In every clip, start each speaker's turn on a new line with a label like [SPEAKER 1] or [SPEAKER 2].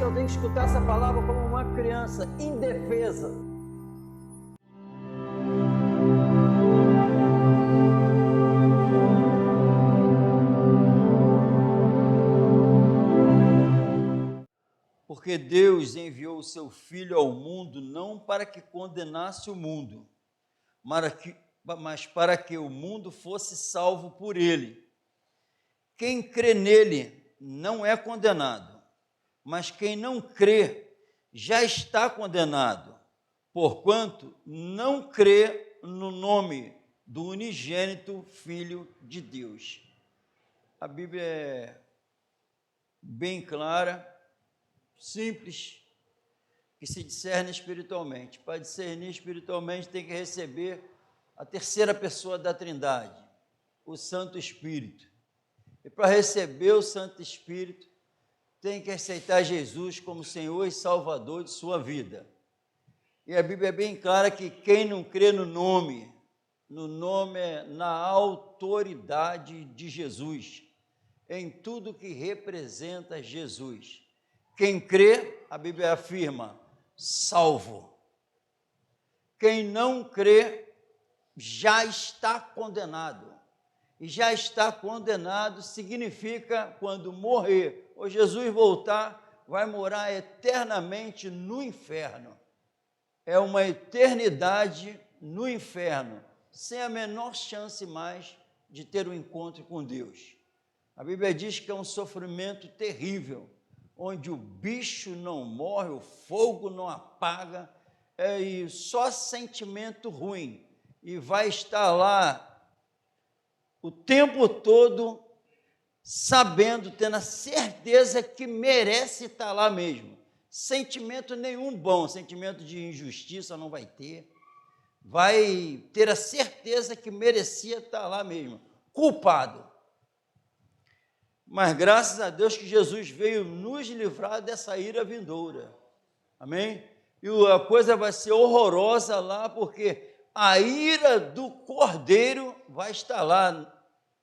[SPEAKER 1] eu tenho que escutar essa palavra como uma criança indefesa. Porque Deus enviou o seu Filho ao mundo não para que condenasse o mundo, mas para que o mundo fosse salvo por ele. Quem crê nele não é condenado, mas quem não crê já está condenado, porquanto não crê no nome do unigênito Filho de Deus. A Bíblia é bem clara, simples, que se discerne espiritualmente. Para discernir espiritualmente tem que receber a terceira pessoa da Trindade, o Santo Espírito. E para receber o Santo Espírito, tem que aceitar Jesus como Senhor e Salvador de sua vida. E a Bíblia é bem clara que quem não crê no nome é na autoridade de Jesus, em tudo que representa Jesus. Quem crê, a Bíblia afirma, salvo. Quem não crê, já está condenado. E já está condenado significa, quando morrer, ou Jesus voltar, vai morar eternamente no inferno. É uma eternidade no inferno, sem a menor chance mais de ter um encontro com Deus. A Bíblia diz que é um sofrimento terrível, onde o bicho não morre, o fogo não apaga, e só sentimento ruim, e vai estar lá o tempo todo sabendo, tendo a certeza que merece estar lá mesmo. Sentimento nenhum bom, sentimento de injustiça não vai ter, vai ter a certeza que merecia estar lá mesmo, culpado. Mas graças a Deus que Jesus veio nos livrar dessa ira vindoura, amém? E a coisa vai ser horrorosa lá, porque a ira do Cordeiro vai estar lá.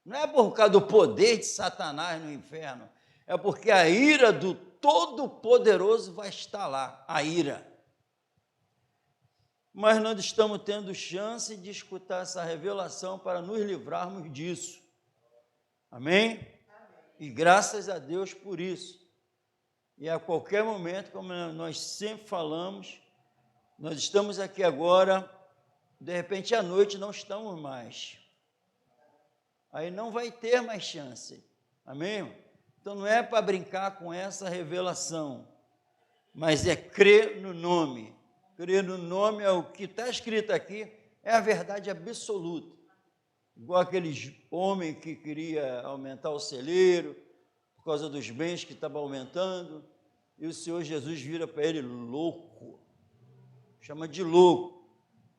[SPEAKER 1] Não é por causa do poder de Satanás no inferno, é porque a ira do Todo-Poderoso vai estar lá, a ira. Mas nós estamos tendo chance de escutar essa revelação para nos livrarmos disso, amém? E graças a Deus por isso. E a qualquer momento, como nós sempre falamos, nós estamos aqui agora, de repente à noite não estamos mais. Aí não vai ter mais chance, amém? Então não é para brincar com essa revelação, mas é crer no nome. Crer no nome é o que está escrito aqui, é a verdade absoluta. Igual aqueles homens que queria aumentar o celeiro, por causa dos bens que estavam aumentando, e o Senhor Jesus vira para ele louco, chama de louco,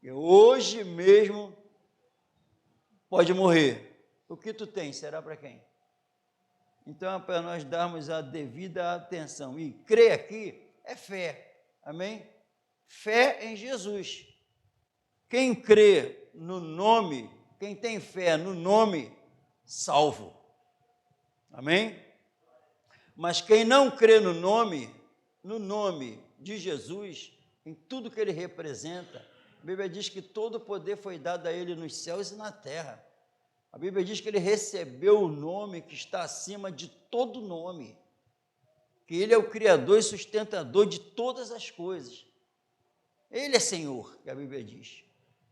[SPEAKER 1] e hoje mesmo pode morrer. O que tu tens será para quem? Então é para nós darmos a devida atenção, e crer aqui é fé, amém? Fé em Jesus. Quem crê no nome, quem tem fé no nome, salvo, amém? Mas quem não crê no nome de Jesus, em tudo que ele representa, a Bíblia diz que todo o poder foi dado a ele nos céus e na terra. A Bíblia diz que ele recebeu o nome que está acima de todo nome, que ele é o Criador e sustentador de todas as coisas. Ele é Senhor, que a Bíblia diz,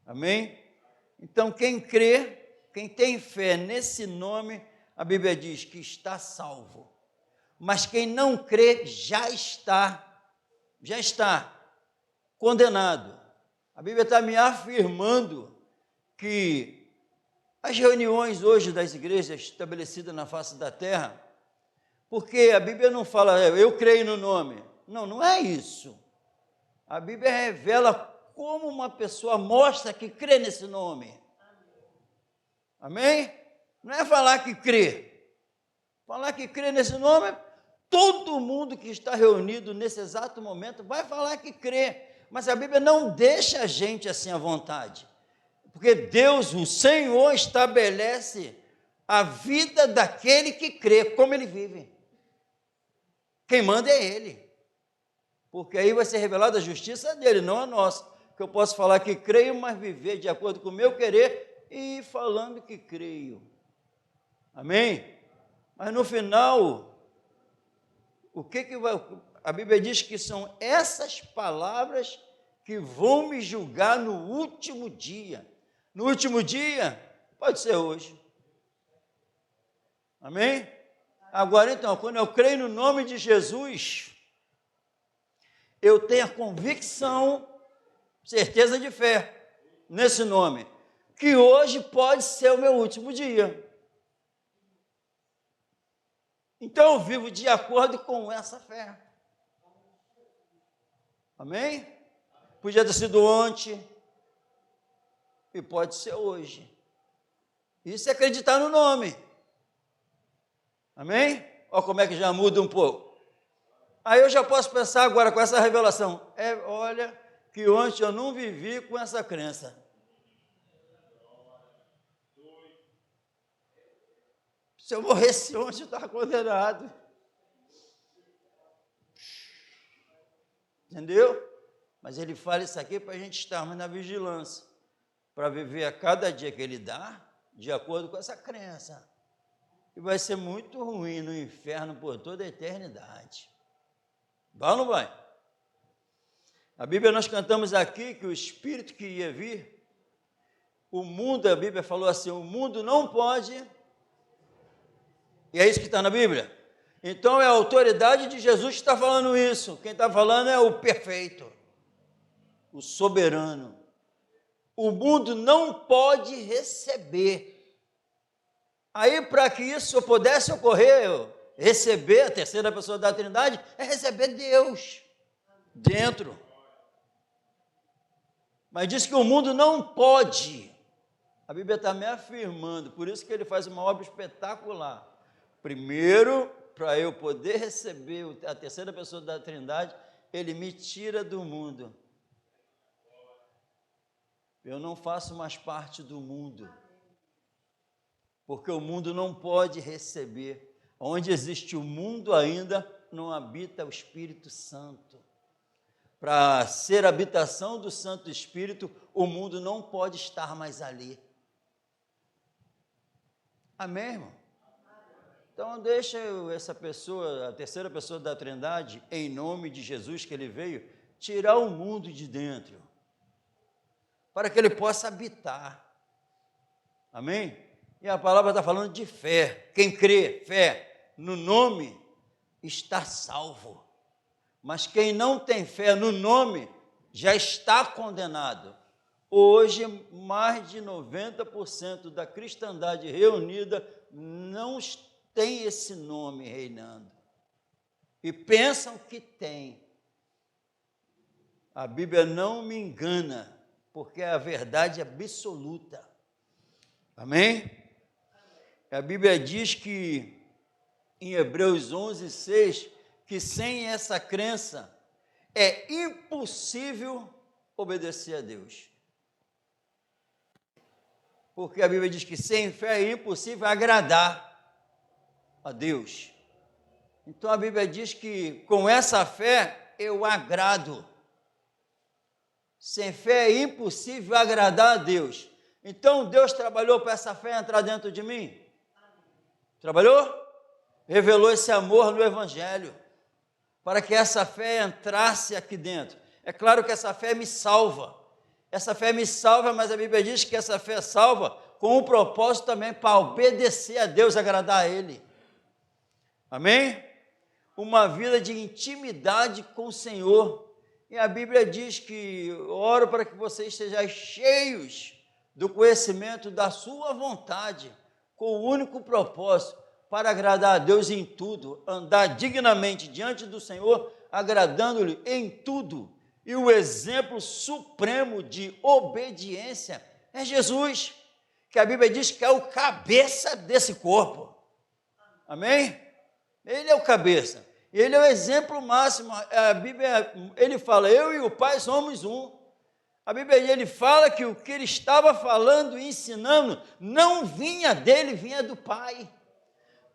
[SPEAKER 1] amém? Então quem crê, quem tem fé nesse nome, a Bíblia diz que está salvo. Mas quem não crê já está condenado. A Bíblia está me afirmando que as reuniões hoje das igrejas estabelecidas na face da terra, porque a Bíblia não fala, eu creio no nome. Não, não é isso. A Bíblia revela como uma pessoa mostra que crê nesse nome. Amém? Não é falar que crê. Falar que crê nesse nome, todo mundo que está reunido nesse exato momento vai falar que crê. Mas a Bíblia não deixa a gente assim à vontade. Porque Deus, o Senhor, estabelece a vida daquele que crê, como ele vive. Quem manda é Ele. porque aí vai ser revelada a justiça dele, não a nossa. Que eu posso falar que creio, mas viver de acordo com o meu querer e falando que creio. Amém? Mas no final, o que vai... A Bíblia diz que são essas palavras que vão me julgar no último dia. No último dia, pode ser hoje. Amém? Agora então, quando eu creio no nome de Jesus, eu tenho a convicção, certeza de fé nesse nome, que hoje pode ser o meu último dia. Então eu vivo de acordo com essa fé. Amém? Podia ter sido ontem e pode ser hoje. Isso é acreditar no nome. Amém? Olha como é que já muda um pouco. Aí eu já posso pensar agora com essa revelação. Olha que ontem eu não vivi com essa crença. Se eu morresse ontem, eu estava condenado. Entendeu? Mas ele fala isso aqui para a gente estarmos na vigilância, para viver a cada dia que ele dá, de acordo com essa crença. E vai ser muito ruim no inferno por toda a eternidade. Vai ou não vai? A Bíblia, nós cantamos aqui que o Espírito que ia vir, o mundo, a Bíblia falou assim, o mundo não pode, e é isso que está na Bíblia. Então é a autoridade de Jesus que está falando isso. Quem está falando é o perfeito, o soberano. O mundo não pode receber. Aí, para que isso pudesse ocorrer, receber a terceira pessoa da Trindade, é receber Deus dentro. Mas diz que o mundo não pode. A Bíblia está me afirmando, por isso que ele faz uma obra espetacular. Primeiro, para eu poder receber a terceira pessoa da Trindade, ele me tira do mundo. Eu não faço mais parte do mundo, porque o mundo não pode receber. Onde existe o mundo ainda, não habita o Espírito Santo. Para ser habitação do Santo Espírito, o mundo não pode estar mais ali. Amém, irmão? Então, deixa essa pessoa, a terceira pessoa da Trindade, em nome de Jesus que ele veio, tirar o mundo de dentro, para que ele possa habitar. Amém? E a palavra está falando de fé. Quem crê, fé, no nome, está salvo. Mas quem não tem fé no nome, já está condenado. Hoje, mais de 90% da cristandade reunida não tem esse nome reinando. E pensam que tem. A Bíblia não me engana, porque é a verdade absoluta. Amém? A Bíblia diz que, em Hebreus 11:6, que sem essa crença é impossível obedecer a Deus. Porque a Bíblia diz que sem fé é impossível agradar a Deus. Então a Bíblia diz que com essa fé eu agrado. Sem fé é impossível agradar a Deus. Então Deus trabalhou para essa fé entrar dentro de mim? Trabalhou? Revelou esse amor no Evangelho, para que essa fé entrasse aqui dentro. É claro que essa fé me salva. Essa fé me salva, mas a Bíblia diz que essa fé salva com um propósito também para obedecer a Deus, agradar a Ele. Amém? Uma vida de intimidade com o Senhor. E a Bíblia diz que oro para que vocês sejam cheios do conhecimento da sua vontade, com o único propósito, para agradar a Deus em tudo, andar dignamente diante do Senhor, agradando-lhe em tudo. E o exemplo supremo de obediência é Jesus, que a Bíblia diz que é o cabeça desse corpo. Amém? Ele é o cabeça. Ele é o exemplo máximo. A Bíblia, ele fala, eu e o Pai somos um. A Bíblia, ele fala que o que ele estava falando e ensinando não vinha dele, vinha do Pai.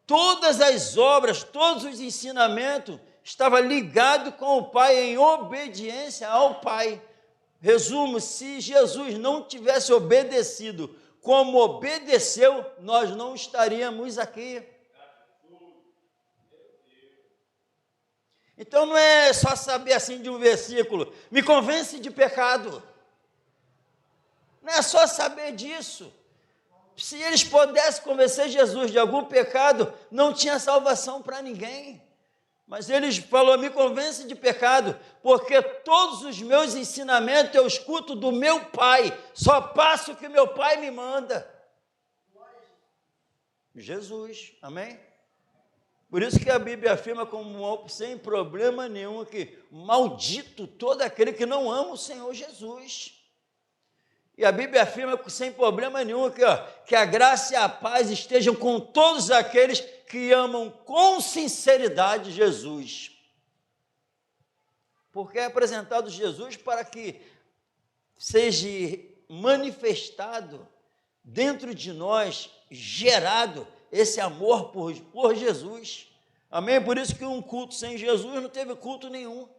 [SPEAKER 1] Todas as obras, todos os ensinamentos estava ligado com o Pai, em obediência ao Pai. Resumo, se Jesus não tivesse obedecido como obedeceu, nós não estaríamos aqui. Então não é só saber assim de um versículo, me convence de pecado. Não é só saber disso. Se eles pudessem convencer Jesus de algum pecado, não tinha salvação para ninguém. Mas ele falou, me convence de pecado, porque todos os meus ensinamentos eu escuto do meu Pai, só faço o que meu Pai me manda. Jesus, amém? Por isso que a Bíblia afirma sem problema nenhum que maldito todo aquele que não ama o Senhor Jesus. E a Bíblia afirma sem problema nenhum que a graça e a paz estejam com todos aqueles que amam com sinceridade Jesus. Porque é apresentado Jesus para que seja manifestado dentro de nós, gerado esse amor por Jesus. Amém? Por isso que um culto sem Jesus não teve culto nenhum.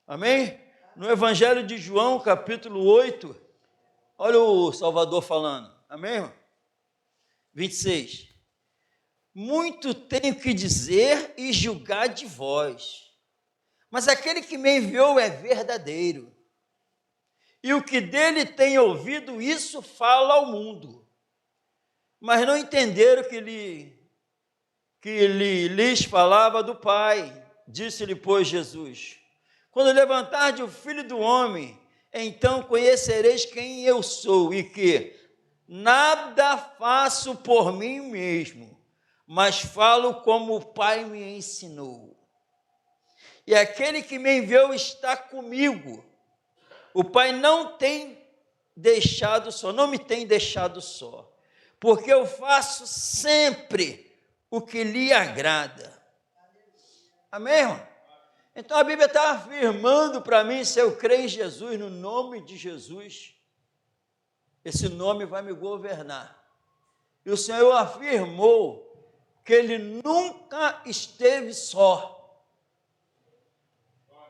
[SPEAKER 1] Amém? No Evangelho de João, capítulo 8, olha o Salvador falando. Amém, irmão? 26. Muito tenho que dizer e julgar de vós, mas aquele que me enviou é verdadeiro, e o que dele tem ouvido, isso fala ao mundo. Mas não entenderam que lhes falava do Pai. Disse-lhe, pois, Jesus, quando levantardes o Filho do Homem, então conhecereis quem eu sou, e que nada faço por mim mesmo, mas falo como o Pai me ensinou. E aquele que me enviou está comigo. O Pai não me tem deixado só, porque eu faço sempre o que lhe agrada. Amém, irmão? Então a Bíblia está afirmando para mim, se eu creio em Jesus, no nome de Jesus, esse nome vai me governar. E o Senhor afirmou que Ele nunca esteve só.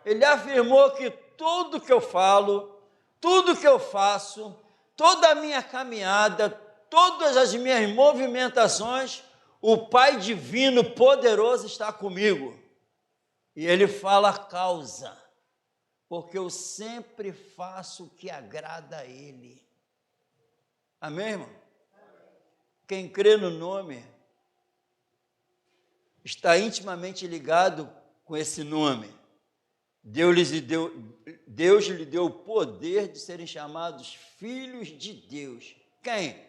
[SPEAKER 1] Ele afirmou que tudo que eu falo, tudo que eu faço, toda a minha caminhada, todas as minhas movimentações, o Pai Divino Poderoso está comigo. E Ele fala a causa, porque eu sempre faço o que agrada a Ele. Amém, irmão? Quem crê no nome está intimamente ligado com esse nome. Deus lhe deu o poder de serem chamados filhos de Deus. Quem?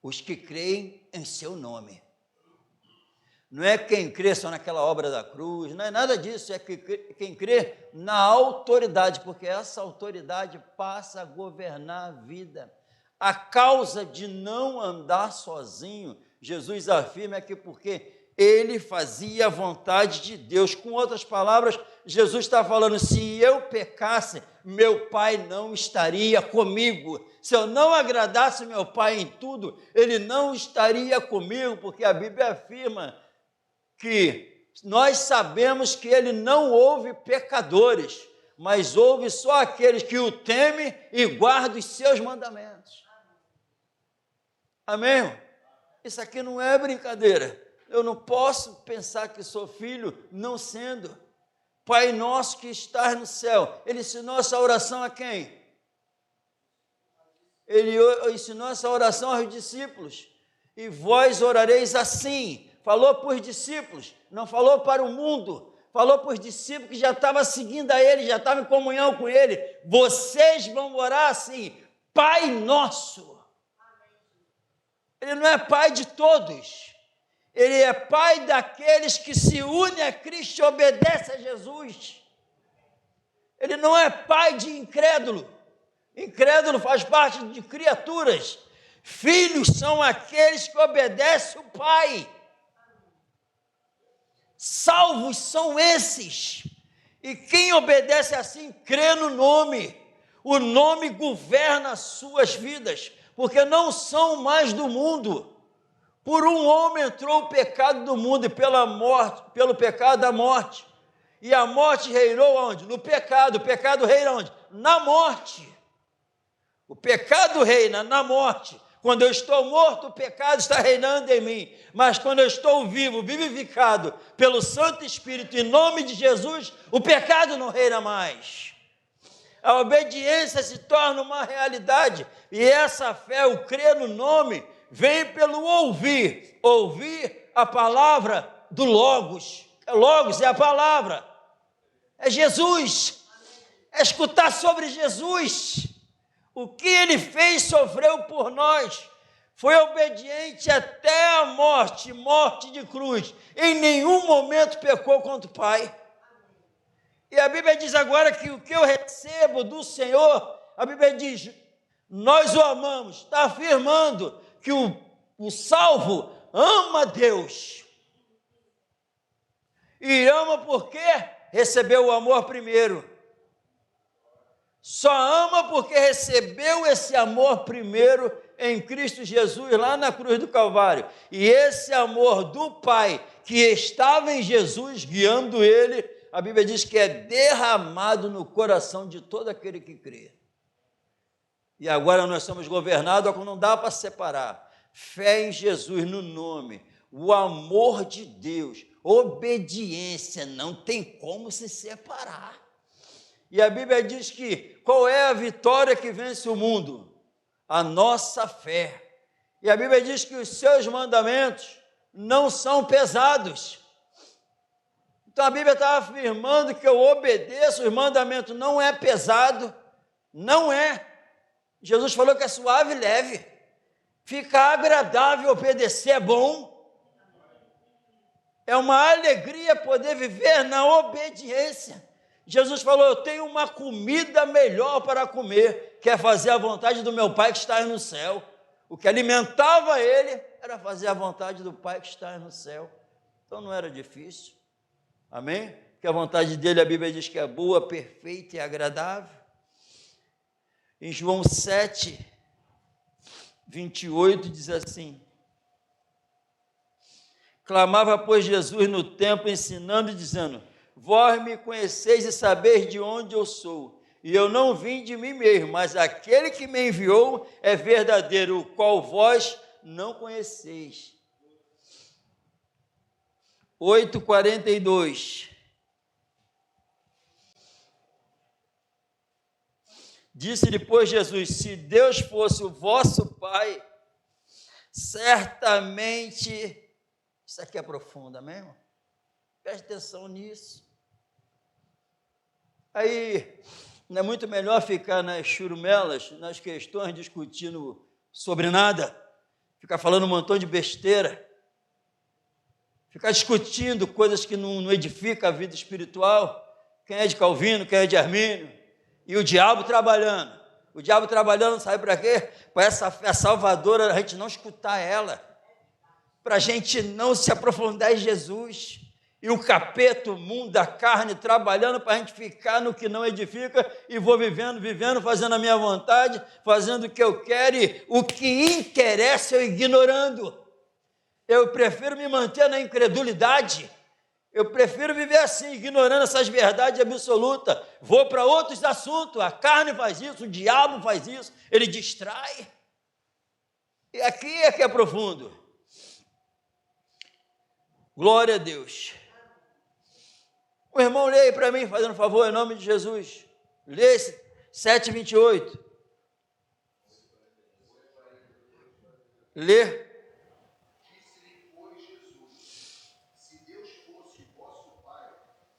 [SPEAKER 1] Os que creem em seu nome. Não é quem crê só naquela obra da cruz, não é nada disso, é quem crê na autoridade, porque essa autoridade passa a governar a vida. A causa de não andar sozinho, Jesus afirma que porque ele fazia a vontade de Deus. Com outras palavras, Jesus está falando, se eu pecasse, meu Pai não estaria comigo. Se eu não agradasse meu Pai em tudo, Ele não estaria comigo, porque a Bíblia afirma que nós sabemos que Ele não ouve pecadores, mas ouve só aqueles que o temem e guardam os seus mandamentos. Amém? Isso aqui não é brincadeira. Eu não posso pensar que sou filho não sendo. Pai nosso que estás no céu. Ele ensinou essa oração a quem? Ele ensinou essa oração aos discípulos. E vós orareis assim. Falou para os discípulos, não falou para o mundo. Falou para os discípulos que já estavam seguindo a Ele, já estavam em comunhão com Ele. Vocês vão orar assim, Pai nosso. Ele não é Pai de todos. Ele é Pai daqueles que se unem a Cristo e obedecem a Jesus. Ele não é Pai de incrédulo. Incrédulo faz parte de criaturas. Filhos são aqueles que obedecem o Pai. Salvos são esses. E quem obedece assim, crê no nome. O nome governa as suas vidas, porque não são mais do mundo. Por um homem entrou o pecado do mundo, e pelo pecado a morte. E a morte reinou onde? No pecado. O pecado reina onde? Na morte. O pecado reina na morte. Quando eu estou morto, o pecado está reinando em mim. Mas quando eu estou vivo, vivificado pelo Santo Espírito, em nome de Jesus, o pecado não reina mais. A obediência se torna uma realidade. E essa fé, o crer no nome, vem pelo ouvir. Ouvir a palavra do Logos. Logos é a palavra. É Jesus. É escutar sobre Jesus. O que ele fez, sofreu por nós, foi obediente até a morte, morte de cruz. Em nenhum momento pecou contra o Pai. E a Bíblia diz agora que o que eu recebo do Senhor, a Bíblia diz, nós o amamos. Está afirmando que o salvo ama Deus. E ama porque recebeu o amor primeiro. Só ama porque recebeu esse amor primeiro em Cristo Jesus, lá na cruz do Calvário. E esse amor do Pai, que estava em Jesus, guiando ele, a Bíblia diz que é derramado no coração de todo aquele que crê. E agora nós somos governados, não dá para separar. Fé em Jesus, no nome, o amor de Deus, obediência, não tem como se separar. E a Bíblia diz que qual é a vitória que vence o mundo? A nossa fé. E a Bíblia diz que os seus mandamentos não são pesados. Então a Bíblia está afirmando que eu obedeço, os mandamentos não é pesado, não é. Jesus falou que é suave e leve. Fica agradável obedecer, é bom. É uma alegria poder viver na obediência. Jesus falou, eu tenho uma comida melhor para comer, que é fazer a vontade do meu Pai que está no céu. O que alimentava ele era fazer a vontade do Pai que está no céu. Então não era difícil. Amém? Porque a vontade dele, a Bíblia diz que é boa, perfeita e agradável. Em João 7, 28, diz assim, clamava, pois, Jesus no templo, ensinando e dizendo, vós me conheceis e sabeis de onde eu sou, e eu não vim de mim mesmo, mas aquele que me enviou é verdadeiro, o qual vós não conheceis. 8:42. Disse-lhe, pois, Jesus, se Deus fosse o vosso Pai, certamente, isso aqui é profundo, amém, irmão? Preste atenção nisso. Aí, não é muito melhor ficar nas churumelas, nas questões, discutindo sobre nada, ficar falando um montão de besteira, ficar discutindo coisas que não edificam a vida espiritual, quem é de Calvino, quem é de Armínio, e o diabo trabalhando. O diabo trabalhando, sabe para quê? Para essa fé salvadora, a gente não escutar ela, para a gente não se aprofundar em Jesus. E o capeta, o mundo da carne, trabalhando para a gente ficar no que não edifica, e vou vivendo, fazendo a minha vontade, fazendo o que eu quero, e o que interessa eu ignorando. Eu prefiro me manter na incredulidade, eu prefiro viver assim, ignorando essas verdades absolutas. Vou para outros assuntos, a carne faz isso, o diabo faz isso, ele distrai. E aqui é que é profundo. Glória a Deus. O irmão, lê aí para mim, fazendo favor, em nome de Jesus. Lê 7:28. Lê.
[SPEAKER 2] Disse-lhe, pois, Jesus, se Deus fosse o vosso Pai,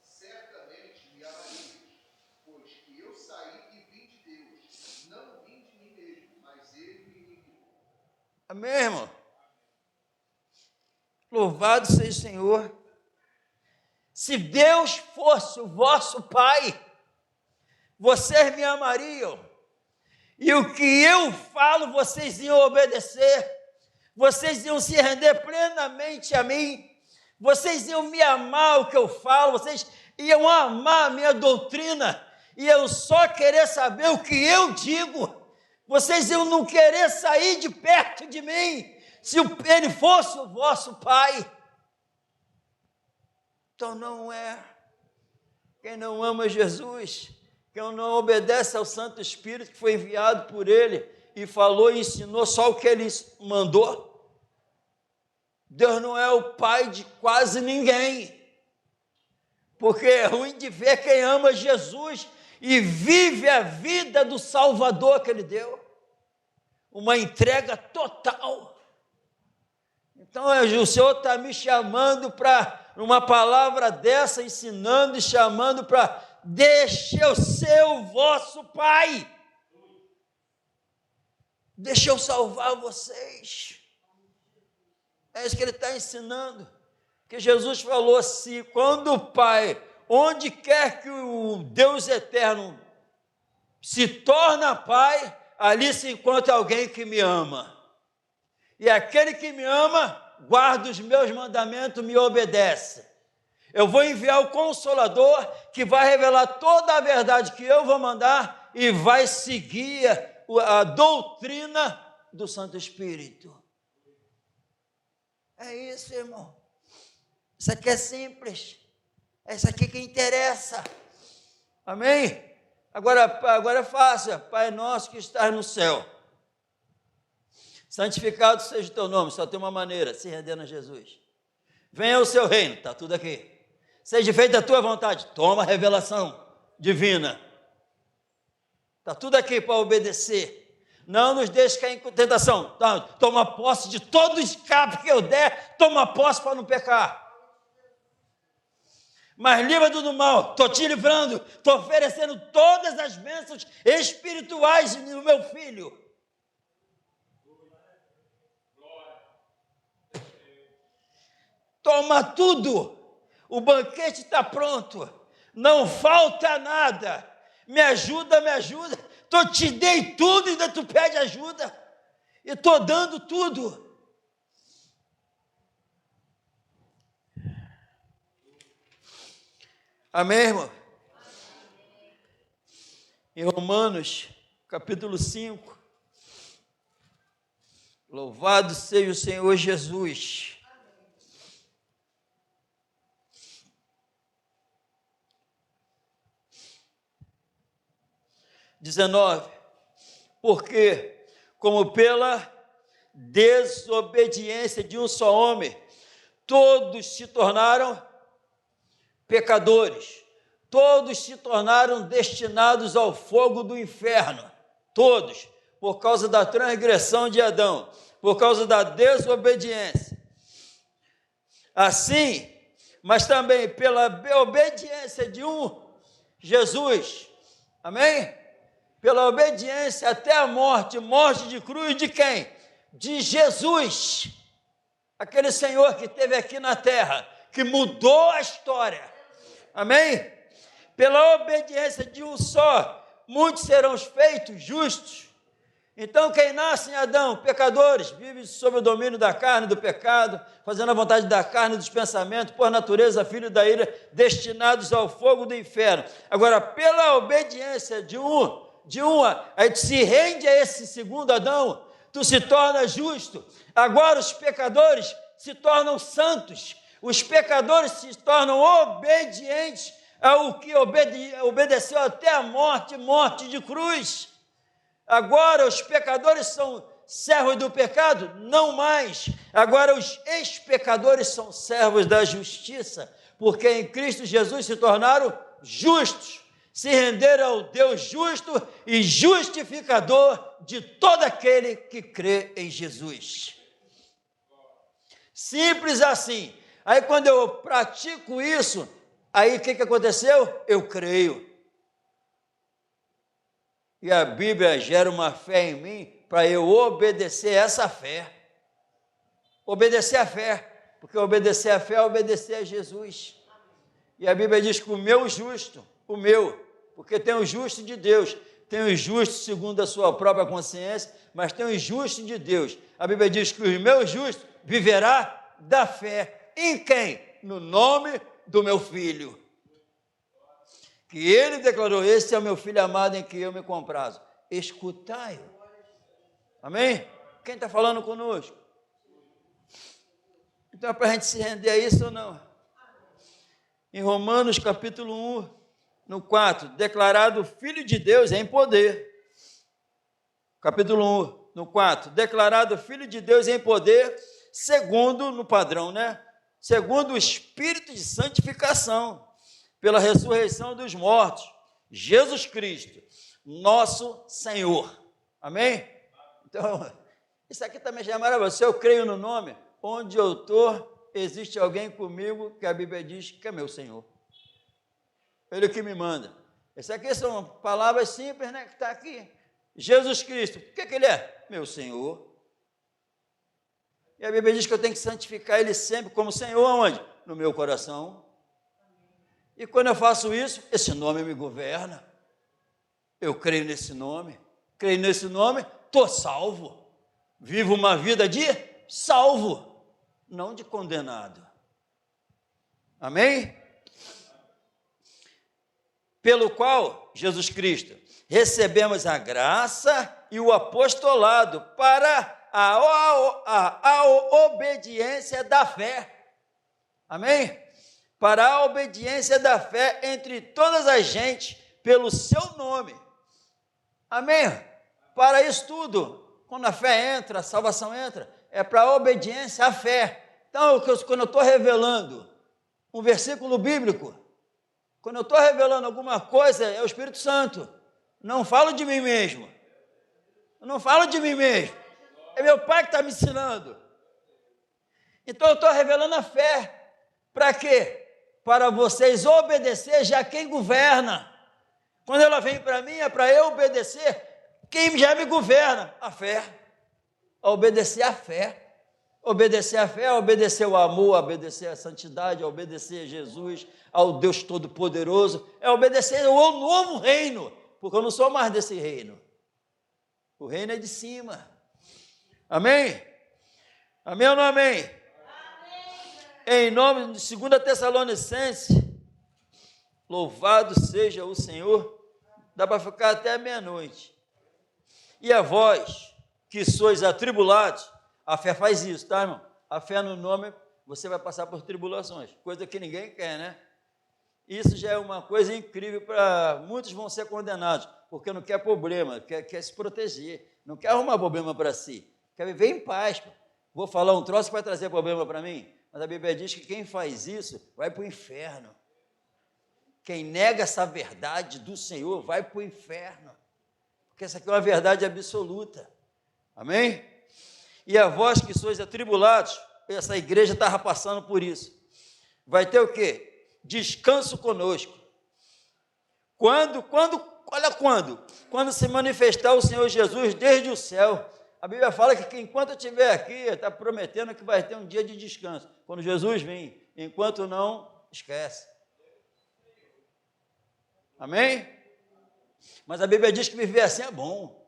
[SPEAKER 2] certamente me amarias, pois que eu saí e vim de Deus, não vim de mim mesmo, mas ele me enviou.
[SPEAKER 1] Amém, irmão? Louvado seja o Senhor. Se Deus fosse o vosso Pai, vocês me amariam, e o que eu falo, vocês iam obedecer, vocês iam se render plenamente a mim, vocês iam me amar o que eu falo, vocês iam amar a minha doutrina, e eu só querer saber o que eu digo, vocês iam não querer sair de perto de mim, Se ele fosse o vosso Pai, então não é. Quem não ama Jesus, quem não obedece ao Santo Espírito que foi enviado por ele e falou e ensinou só o que ele mandou, Deus não é o Pai de quase ninguém, porque é ruim de ver quem ama Jesus e vive a vida do Salvador que ele deu, uma entrega total. Então o Senhor está me chamando para uma palavra dessa, ensinando e chamando para deixe eu ser o vosso Pai, deixa eu salvar vocês. É isso que ele está ensinando, que Jesus falou assim, quando o Pai, onde quer que o Deus eterno se torna Pai, ali se encontra alguém que me ama, e aquele que me ama, guarda os meus mandamentos, me obedece. Eu vou enviar o Consolador, que vai revelar toda a verdade que eu vou mandar, e vai seguir a doutrina do Santo Espírito. É isso, irmão. Isso aqui é simples. É isso aqui que interessa. Amém? Agora é fácil. Pai nosso que estás no céu, santificado seja o teu nome. Só tem uma maneira, se rendendo a Jesus. Venha o seu reino, está tudo aqui. Seja feita a tua vontade. Toma a revelação divina. Está tudo aqui para obedecer. Não nos deixe cair em tentação. Toma posse de todo o escape que eu der. Toma posse para não pecar. Mas livra-nos do mal. Estou te livrando. Estou oferecendo todas as bênçãos espirituais do meu filho. Toma tudo. O banquete está pronto. Não falta nada. Me ajuda, me ajuda. Te dei tudo e ainda tu pede ajuda. E estou dando tudo. Amém, irmão? Em Romanos, capítulo 5. Louvado seja o Senhor Jesus. Porque, como pela desobediência de um só homem, todos se tornaram pecadores, todos se tornaram destinados ao fogo do inferno, todos, por causa da transgressão de Adão, por causa da desobediência. Assim, mas também pela obediência de um Jesus, amém? Pela obediência até a morte, morte de cruz de quem? De Jesus, aquele Senhor que esteve aqui na terra, que mudou a história, amém? Pela obediência de um só, muitos serão feitos justos. Então quem nasce em Adão, pecadores, vive sob o domínio da carne, do pecado, fazendo a vontade da carne, dos pensamentos, por natureza, filho da ira, destinados ao fogo do inferno. Agora, pela obediência de aí tu se rende a esse segundo Adão, tu se torna justo. Agora os pecadores se tornam santos, os pecadores se tornam obedientes ao que obedeceu até a morte, morte de cruz. Agora os pecadores são servos do pecado? Não mais. Agora os ex-pecadores são servos da justiça, porque em Cristo Jesus se tornaram justos, se renderam ao Deus justo e justificador de todo aquele que crê em Jesus. Simples assim. Aí quando eu pratico isso, aí o que aconteceu? Eu creio. E a Bíblia gera uma fé em mim para eu obedecer essa fé. Obedecer a fé, porque obedecer a fé é obedecer a Jesus. E a Bíblia diz que o meu justo, porque tem o justo de Deus, tem o justo segundo a sua própria consciência, mas tem o justo de Deus. A Bíblia diz que o meu justo viverá da fé. Em quem? No nome do meu filho. Que ele declarou, esse é o meu filho amado em que eu me comprazo. Escutai-o. Amém? Quem está falando conosco? Então é para a gente se render a isso ou não? Em Romanos capítulo 1, no 4, declarado Filho de Deus em poder. Capítulo 1, no 4, declarado Filho de Deus em poder, segundo, no padrão, né? Segundo o Espírito de santificação, pela ressurreição dos mortos, Jesus Cristo, nosso Senhor. Amém? Então, isso aqui também já é maravilhoso. Se eu creio no nome, onde eu estou, existe alguém comigo que a Bíblia diz que é meu Senhor. Ele que me manda. Isso aqui são palavras simples, né? Que está aqui. Jesus Cristo, o que ele é? Meu Senhor. E a Bíblia diz que eu tenho que santificar Ele sempre como Senhor, aonde? No meu coração. E quando eu faço isso, esse nome me governa. Eu creio nesse nome. Creio nesse nome, estou salvo. Vivo uma vida de salvo, não de condenado. Amém? Pelo qual, Jesus Cristo, recebemos a graça e o apostolado para a obediência da fé. Amém? Para a obediência da fé entre todas as gentes, pelo seu nome. Amém? Para isso tudo, quando a fé entra, a salvação entra, é para a obediência à fé. Então, quando eu estou revelando um versículo bíblico, quando eu estou revelando alguma coisa, é o Espírito Santo. Não falo de mim mesmo. Eu não falo de mim mesmo. É meu Pai que está me ensinando. Então eu estou revelando a fé. Para quê? Para vocês obedecer já quem governa. Quando ela vem para mim, é para eu obedecer quem já me governa. A fé. A obedecer a fé. Obedecer a fé, obedecer o amor, obedecer a santidade, obedecer a Jesus, ao Deus Todo-Poderoso. É obedecer ao novo reino. Porque eu não sou mais desse reino. O reino é de cima. Amém? Amém ou não amém? Amém. Em nome de 2 Tessalonicenses, louvado seja o Senhor. Dá para ficar até meia-noite. E a vós, que sois atribulados, a fé faz isso, tá, irmão? A fé no nome, você vai passar por tribulações, coisa que ninguém quer, né? Isso já é uma coisa incrível para muitos vão ser condenados, porque não quer problema, quer se proteger, não quer arrumar problema para si, quer viver em paz. Vou falar um troço que vai trazer problema para mim, mas a Bíblia diz que quem faz isso vai para o inferno. Quem nega essa verdade do Senhor vai para o inferno, porque essa aqui é uma verdade absoluta. Amém? E a vós que sois atribulados, essa igreja estava passando por isso. Vai ter o quê? Descanso conosco. Quando? Quando se manifestar o Senhor Jesus desde o céu. A Bíblia fala que enquanto eu estiver aqui, está prometendo que vai ter um dia de descanso. Quando Jesus vir, enquanto não, esquece. Amém? Mas a Bíblia diz que viver assim é bom.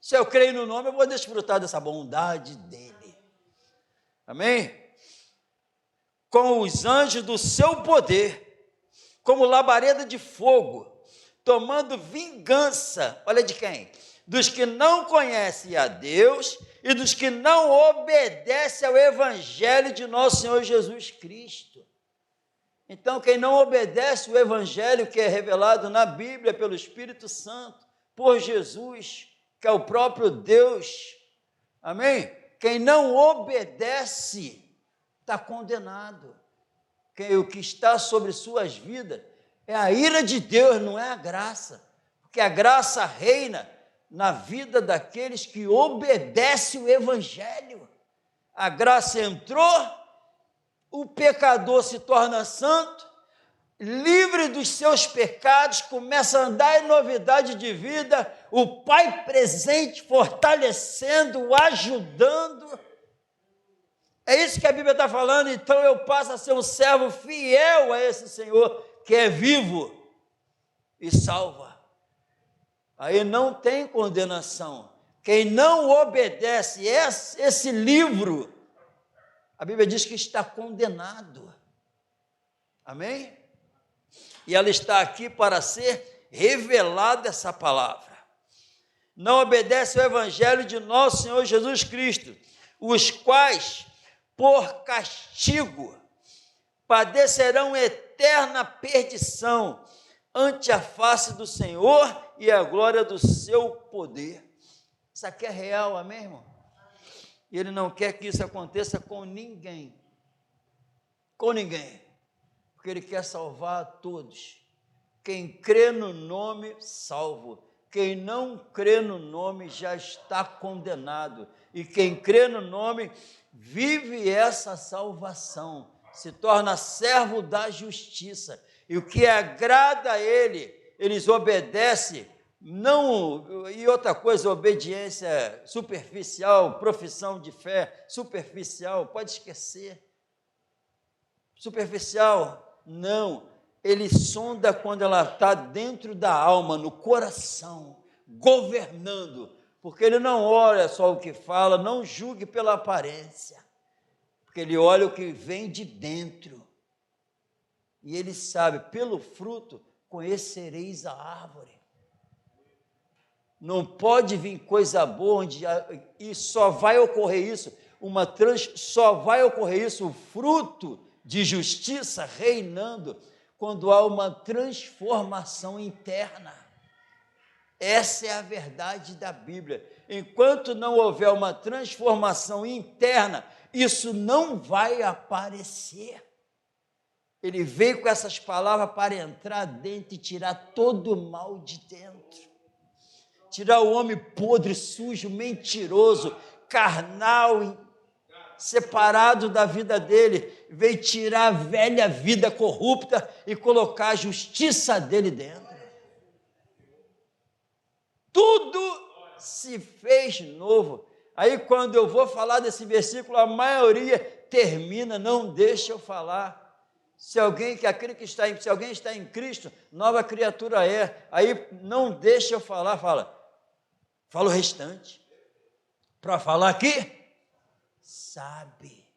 [SPEAKER 1] Se eu creio no nome, eu vou desfrutar dessa bondade dele. Amém? Com os anjos do seu poder, como labareda de fogo, tomando vingança, olha de quem? Dos que não conhecem a Deus e dos que não obedecem ao Evangelho de nosso Senhor Jesus Cristo. Então, quem não obedece o Evangelho que é revelado na Bíblia pelo Espírito Santo, por Jesus, que é o próprio Deus, amém? Quem não obedece está condenado. O que está sobre suas vidas é a ira de Deus, não é a graça, porque a graça reina na vida daqueles que obedecem o Evangelho. A graça entrou, o pecador se torna santo, livre dos seus pecados, começa a andar em novidade de vida, o Pai presente, fortalecendo, ajudando. É isso que a Bíblia está falando. Então eu passo a ser um servo fiel a esse Senhor, que é vivo e salva. Aí não tem condenação. Quem não obedece esse livro, a Bíblia diz que está condenado. Amém? E ela está aqui para ser revelada essa palavra. Não obedece ao Evangelho de nosso Senhor Jesus Cristo, os quais por castigo, padecerão eterna perdição ante a face do Senhor e a glória do seu poder. Isso aqui é real, amém, irmão? E ele não quer que isso aconteça com ninguém. Com ninguém. Porque ele quer salvar a todos. Quem crê no nome, salvo. Quem não crê no nome já está condenado. E quem crê no nome, vive essa salvação. Se torna servo da justiça. E o que agrada a ele, eles obedecem. Não, e outra coisa, obediência superficial, profissão de fé superficial, pode esquecer. Superficial, não. Ele sonda quando ela está dentro da alma, no coração, governando, porque ele não olha só o que fala, não julgue pela aparência, porque ele olha o que vem de dentro. E ele sabe, pelo fruto conhecereis a árvore. Não pode vir coisa boa, e só vai ocorrer isso, só vai ocorrer isso, o fruto de justiça reinando, quando há uma transformação interna. Essa é a verdade da Bíblia. Enquanto não houver uma transformação interna, isso não vai aparecer. Ele veio com essas palavras para entrar dentro e tirar todo o mal de dentro. Tirar o homem podre, sujo, mentiroso, carnal, separado da vida dele. Veio tirar a velha vida corrupta e colocar a justiça dele dentro. Tudo se fez novo. Aí quando eu vou falar desse versículo, a maioria termina, não deixa eu falar. Se alguém está em Cristo, nova criatura é. Aí não deixa eu falar, fala o restante. Para falar aqui, sabe.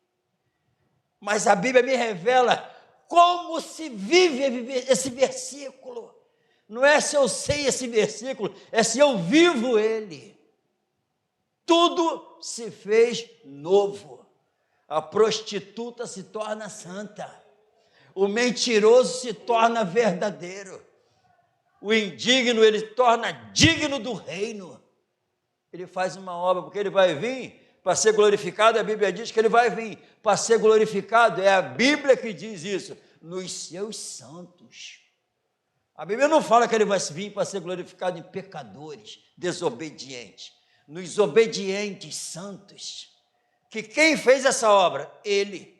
[SPEAKER 1] Mas a Bíblia me revela como se vive esse versículo. Não é se eu sei esse versículo, é se eu vivo ele. Tudo se fez novo. A prostituta se torna santa. O mentiroso se torna verdadeiro. O indigno, ele torna digno do reino. Ele faz uma obra, porque ele vai vir para ser glorificado. A Bíblia diz que ele vai vir para ser glorificado. É a Bíblia que diz isso, nos seus santos. A Bíblia não fala que ele vai vir para ser glorificado em pecadores, desobedientes. Nos obedientes santos. Que quem fez essa obra? Ele.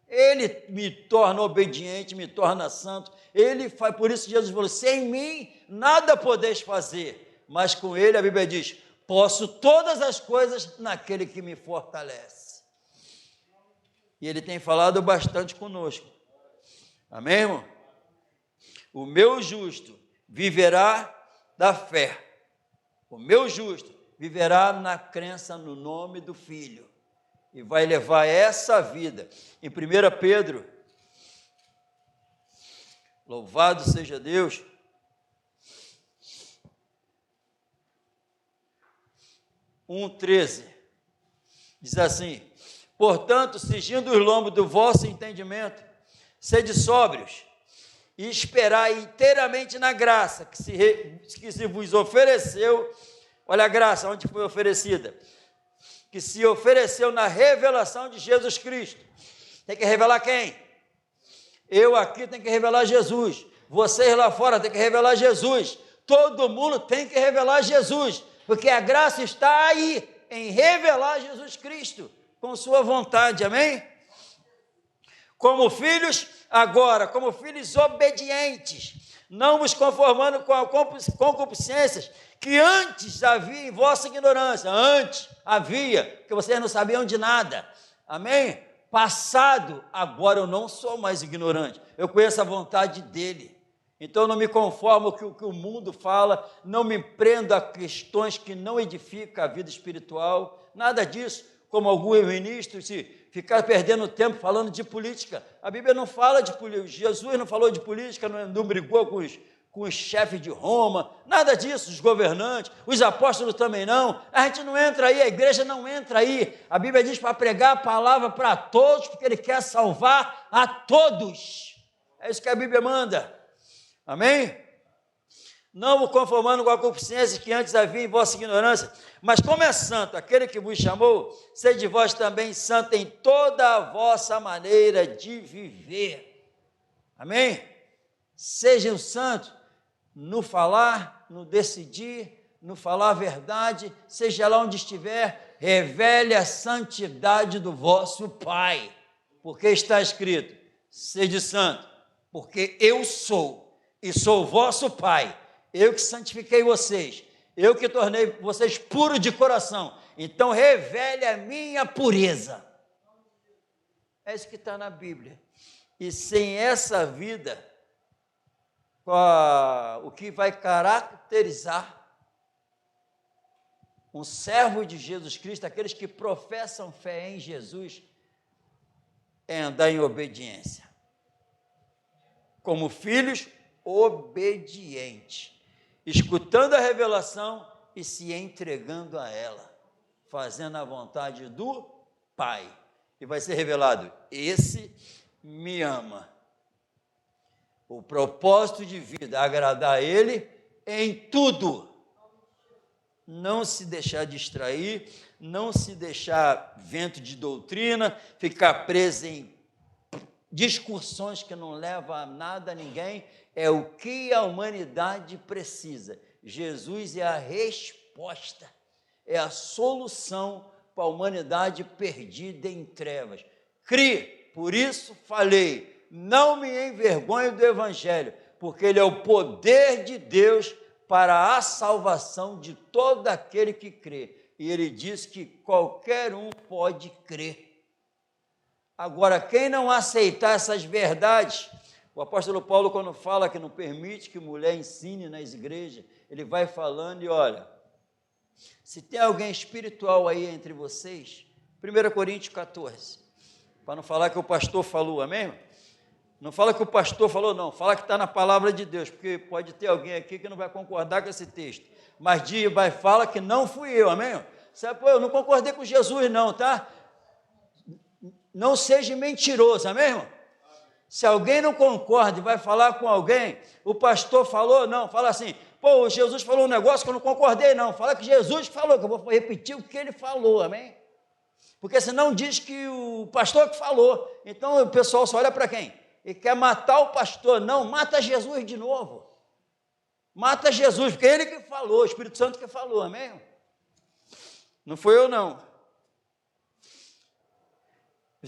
[SPEAKER 1] Ele me torna obediente, me torna santo. Ele faz, por isso Jesus falou, sem mim nada podeis fazer. Mas com ele, a Bíblia diz, posso todas as coisas naquele que me fortalece. E ele tem falado bastante conosco. Amém, irmão? O meu justo viverá da fé. O meu justo viverá na crença no nome do Filho. E vai levar essa vida. Em 1 Pedro, louvado seja Deus, 1,13, diz assim, portanto, cingindo os lombos do vosso entendimento, sede sóbrios, e esperai inteiramente na graça que se vos ofereceu. Olha a graça, onde foi oferecida, que se ofereceu na revelação de Jesus Cristo. Tem que revelar quem? Eu aqui tenho que revelar Jesus, vocês lá fora têm que revelar Jesus, todo mundo tem que revelar Jesus, porque a graça está aí, em revelar Jesus Cristo, com sua vontade, amém? Como filhos, agora, como filhos obedientes, não vos conformando com as concupiscências que antes havia em vossa ignorância, antes havia, que vocês não sabiam de nada, amém? Passado, agora eu não sou mais ignorante, eu conheço a vontade dele, então eu não me conformo com o que o mundo fala, não me prendo a questões que não edificam a vida espiritual, nada disso, como alguns ministros se ficar perdendo tempo falando de política. A Bíblia não fala de política, Jesus não falou de política, não brigou com os chefes de Roma, nada disso, os governantes, os apóstolos também não. A gente não entra aí, a igreja não entra aí. A Bíblia diz para pregar a palavra para todos, porque Ele quer salvar a todos. É isso que a Bíblia manda. Amém? Não vos conformando com a concupiscência que antes havia em vossa ignorância, mas como é santo aquele que vos chamou, sede vós também santo em toda a vossa maneira de viver. Amém? Sejam santos no falar, no decidir, no falar a verdade, seja lá onde estiver, revele a santidade do vosso Pai, porque está escrito, sede santo, porque eu sou, e sou o vosso Pai, eu que santifiquei vocês, eu que tornei vocês puros de coração, então revele a minha pureza. É isso que está na Bíblia, e sem essa vida, o que vai caracterizar um servo de Jesus Cristo, aqueles que professam fé em Jesus, é andar em obediência, como filhos obedientes, escutando a revelação e se entregando a ela, fazendo a vontade do Pai, e vai ser revelado, esse me ama. O propósito de vida, agradar a Ele em tudo. Não se deixar distrair, não se deixar vento de doutrina, ficar preso em discussões que não levam a nada a ninguém. É o que a humanidade precisa. Jesus é a resposta, é a solução para a humanidade perdida em trevas. Crie, por isso falei, não me envergonho do Evangelho, porque ele é o poder de Deus para a salvação de todo aquele que crê. E ele diz que qualquer um pode crer. Agora, quem não aceitar essas verdades, o apóstolo Paulo, quando fala que não permite que mulher ensine nas igrejas, ele vai falando e olha, se tem alguém espiritual aí entre vocês, 1 Coríntios 14, para não falar que o pastor falou, amém? Não fala que o pastor falou, não, fala que está na palavra de Deus, porque pode ter alguém aqui que não vai concordar com esse texto, mas fala que não fui eu, amém? Sabe, eu não concordei com Jesus não, tá? Não seja mentiroso, amém, irmão? Se alguém não concorda e vai falar com alguém, o pastor falou, não, fala assim, pô, Jesus falou um negócio que eu não concordei não, fala que Jesus falou, que eu vou repetir o que ele falou, amém? Porque senão diz que o pastor que falou, então o pessoal só olha para quem? E quer matar o pastor, não, mata Jesus de novo, mata Jesus, porque ele que falou, o Espírito Santo que falou, amém? Não foi eu não.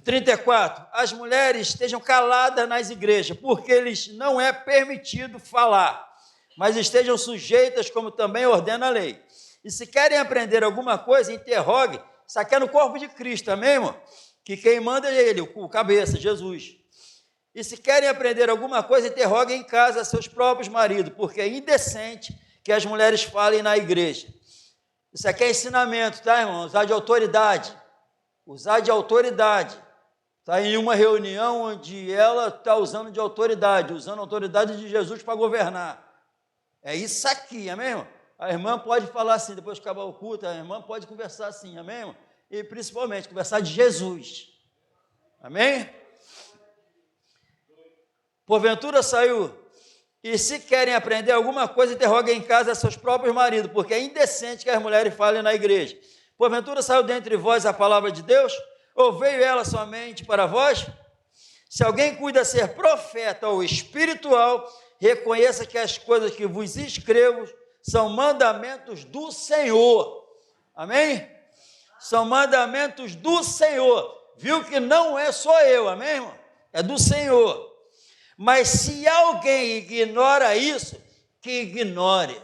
[SPEAKER 1] 34, as mulheres estejam caladas nas igrejas, porque lhes não é permitido falar, mas estejam sujeitas, como também ordena a lei. E se querem aprender alguma coisa, interrogue, isso aqui é no corpo de Cristo, amém, irmão? Que quem manda é ele, o cabeça, Jesus. E se querem aprender alguma coisa, interroguem em casa seus próprios maridos, porque é indecente que as mulheres falem na igreja. Isso aqui é ensinamento, tá, irmão? Usar de autoridade. Usar de autoridade. Está em uma reunião onde ela está usando de autoridade, usando a autoridade de Jesus para governar. É isso aqui, amém, irmão? A irmã pode falar assim, depois de acabar o culto, a irmã pode conversar assim, amém, irmão? E principalmente, conversar de Jesus. Amém? Porventura saiu, e se querem aprender alguma coisa, interroguem em casa seus próprios maridos, porque é indecente que as mulheres falem na igreja. Porventura saiu dentre vós a palavra de Deus? Ou veio ela somente para vós? Se alguém cuida ser profeta ou espiritual, reconheça que as coisas que vos escrevo são mandamentos do Senhor. Amém? São mandamentos do Senhor. Viu que não é só eu, amém, irmão? É do Senhor. Mas se alguém ignora isso, que ignore.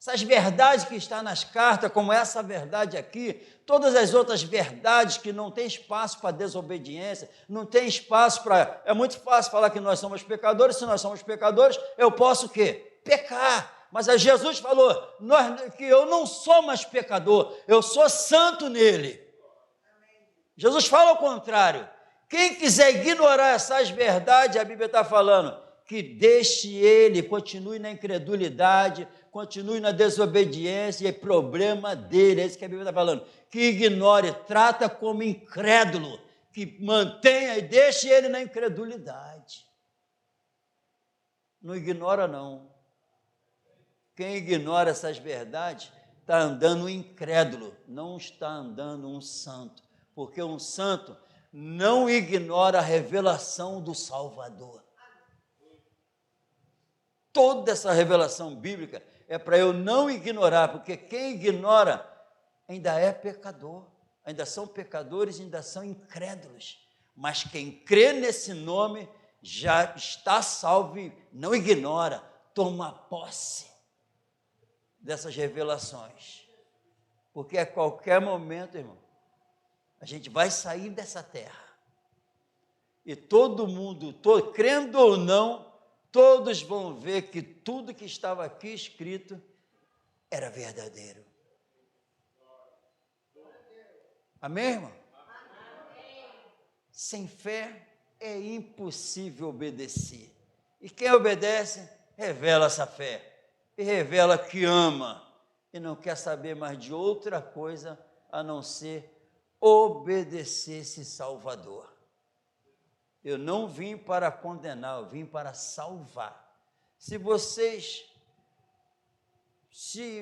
[SPEAKER 1] Essas verdades que estão nas cartas, como essa verdade aqui, todas as outras verdades que não tem espaço para desobediência, não tem espaço para... É muito fácil falar que nós somos pecadores, se nós somos pecadores, eu posso o quê? Pecar. Mas Jesus falou que eu não sou mais pecador, eu sou santo nele. Jesus fala o contrário. Quem quiser ignorar essas verdades, a Bíblia está falando, que deixe ele, continue na incredulidade, continue na desobediência, é problema dele, é isso que a Bíblia está falando, que ignore, trata como incrédulo, que mantenha e deixe ele na incredulidade. Não ignora, não. Quem ignora essas verdades está andando incrédulo, não está andando um santo, porque um santo não ignora a revelação do Salvador. Toda essa revelação bíblica é para eu não ignorar, porque quem ignora ainda é pecador, ainda são pecadores, ainda são incrédulos. Mas quem crê nesse nome já está salvo e não ignora, toma posse dessas revelações. Porque a qualquer momento, irmão, a gente vai sair dessa terra. E todo mundo, crendo ou não, todos vão ver que tudo que estava aqui escrito era verdadeiro. Amém, irmão? Sem fé é impossível obedecer. E quem obedece, revela essa fé. E revela que ama. E não quer saber mais de outra coisa a não ser obedecer esse Salvador. Eu não vim para condenar, eu vim para salvar. Se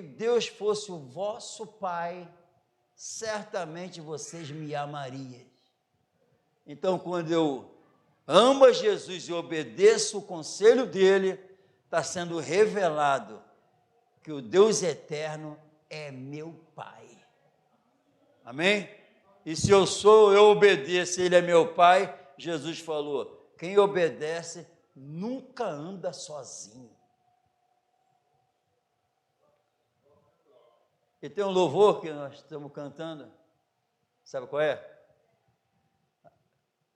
[SPEAKER 1] Deus fosse o vosso Pai, certamente vocês me amariam. Então, quando eu amo a Jesus e obedeço o conselho dele, está sendo revelado que o Deus eterno é meu Pai. Amém? E se eu obedeço, ele é meu Pai, Jesus falou, quem obedece nunca anda sozinho. E tem um louvor que nós estamos cantando, sabe qual é?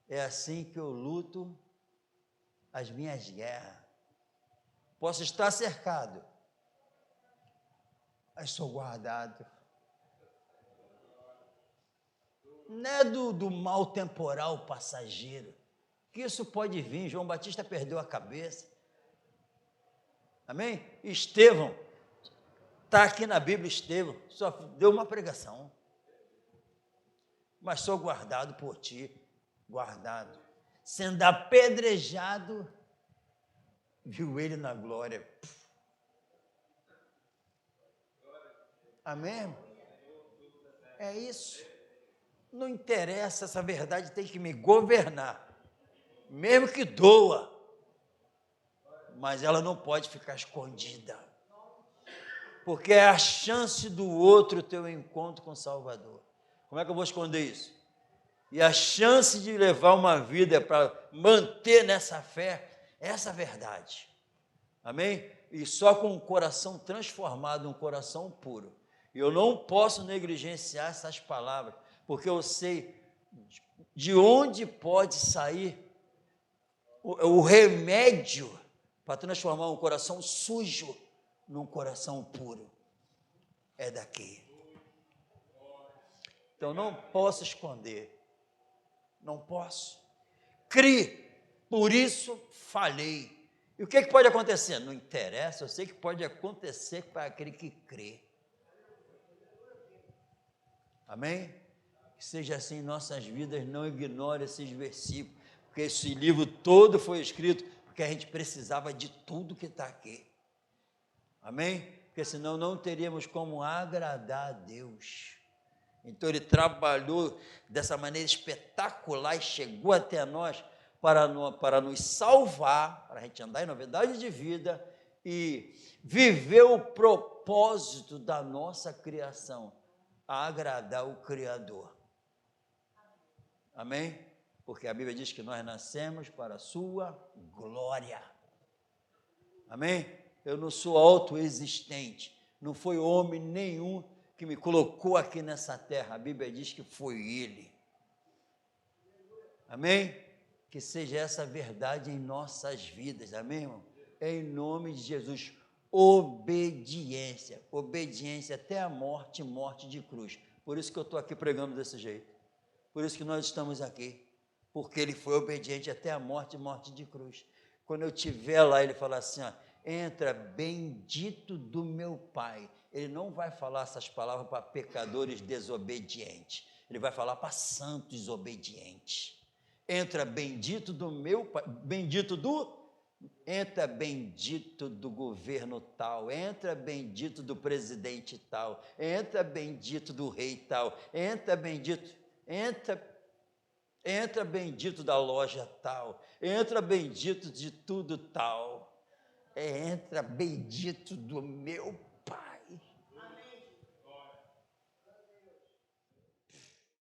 [SPEAKER 1] É assim que eu luto as minhas guerras. Posso estar cercado, mas sou guardado. Não é do mal temporal passageiro, que isso pode vir. João Batista perdeu a cabeça. Amém? Estevão, está aqui na Bíblia, Estevão, só deu uma pregação. Mas sou guardado por ti, guardado. Sendo apedrejado, viu ele na glória. Amém? É isso. Não interessa, essa verdade tem que me governar, mesmo que doa, mas ela não pode ficar escondida, porque é a chance do outro ter um encontro com o Salvador. Como é que eu vou esconder isso? E a chance de levar uma vida para manter nessa fé, essa verdade. Amém? E só com um coração transformado, um coração puro. Eu não posso negligenciar essas palavras, porque eu sei de onde pode sair o remédio para transformar um coração sujo num coração puro. É daqui. Então não posso esconder. Não posso. Crie, por isso falei. E o que pode acontecer? Não interessa, eu sei que pode acontecer para aquele que crê. Amém? Que seja assim em nossas vidas, não ignore esses versículos, porque esse livro todo foi escrito porque a gente precisava de tudo que está aqui. Amém? Porque senão não teríamos como agradar a Deus. Então ele trabalhou dessa maneira espetacular e chegou até nós para nos salvar, para a gente andar em novidade de vida e viver o propósito da nossa criação, a agradar o Criador. Amém? Porque a Bíblia diz que nós nascemos para a sua glória. Amém? Eu não sou autoexistente, não foi homem nenhum que me colocou aqui nessa terra, a Bíblia diz que foi Ele. Amém? Que seja essa verdade em nossas vidas, amém, irmão? Em nome de Jesus, obediência até a morte de cruz. Por isso que eu estou aqui pregando desse jeito, por isso que nós estamos aqui, porque Ele foi obediente até a morte de cruz. quando eu estiver lá, ele falar assim, ó, entra bendito do meu Pai. Ele não vai falar essas palavras para pecadores desobedientes. Ele vai falar para santos obedientes. Entra bendito do meu Pai, entra bendito do governo tal, entra bendito do presidente tal, entra bendito do rei tal, entra bendito bendito da loja tal, entra bendito de tudo tal, entra bendito do meu Pai.